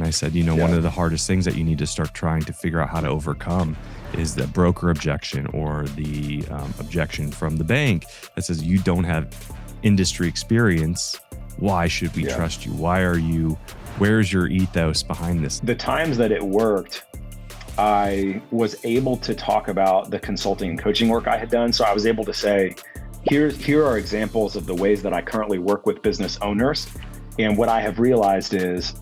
I said, one of the hardest things that you need to start trying to figure out how to overcome is the broker objection or the objection from the bank that says you don't have industry experience. Why should we trust you? Where's your ethos behind this? The times that it worked, I was able to talk about the consulting and coaching work I had done. So I was able to say, here are examples of the ways that I currently work with business owners. And what I have realized is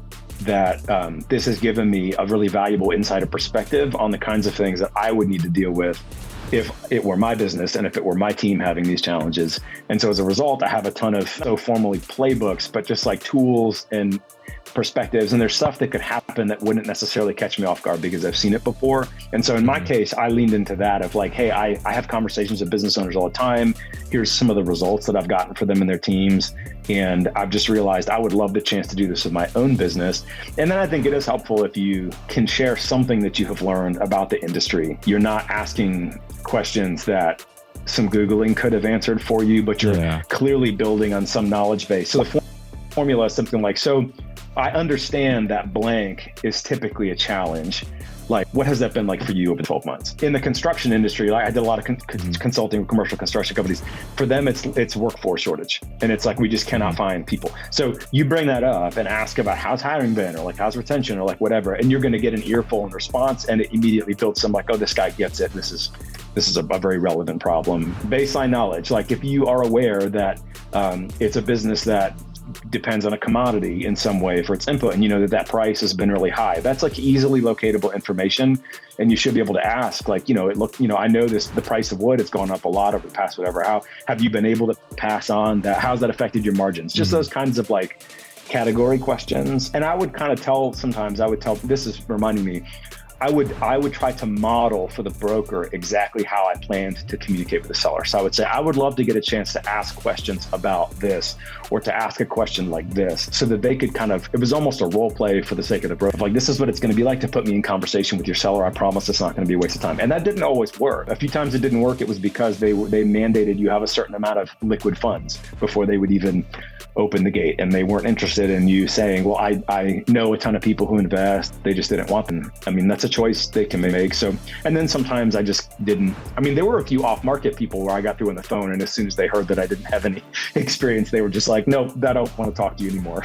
that this has given me a really valuable insight or perspective on the kinds of things that I would need to deal with if it were my business and if it were my team having these challenges. And so as a result, I have a ton of, so formally playbooks, but just like tools and perspectives. And there's stuff that could happen that wouldn't necessarily catch me off guard because I've seen it before. And so in my case, I leaned into that of like, hey, I have conversations with business owners all the time. Here's some of the results that I've gotten for them and their teams. And I've just realized I would love the chance to do this with my own business. And then I think it is helpful if you can share something that you have learned about the industry. You're not asking questions that some Googling could have answered for you, but you're clearly building on some knowledge base. So the formula is something like, so I understand that blank is typically a challenge. Like, what has that been like for you over 12 months? In the construction industry, like I did a lot of consulting with commercial construction companies. For them, it's workforce shortage. And it's like, we just cannot find people. So you bring that up and ask about how's hiring been, or like how's retention, or like whatever, and you're going to get an earful in response, and it immediately builds some like, oh, this guy gets it. This is a very relevant problem. Baseline knowledge, like if you are aware that it's a business that depends on a commodity in some way for its input, and you know that price has been really high, that's like easily locatable information, and you should be able to ask, like, I know the price of wood has gone up a lot over the past whatever. How have you been able to pass on that? How's that affected your margins? Just those kinds of like category questions. And I would kind of tell, this is reminding me, I would try to model for the broker exactly how I planned to communicate with the seller. So I would say, I would love to get a chance to ask questions about this, or to ask a question like this, so that they could it was almost a role play for the sake of the broker. Like, this is what it's going to be like to put me in conversation with your seller. I promise it's not going to be a waste of time. And that didn't always work. A few times it didn't work. It was because they mandated you have a certain amount of liquid funds before they would even open the gate. And they weren't interested in you saying, well, I know a ton of people who invest. They just didn't want them. I mean, that's a choice they can make. So, and then sometimes I just didn't. I mean, there were a few off-market people where I got through on the phone, and as soon as they heard that I didn't have any experience, they were just like, no, I don't want to talk to you anymore.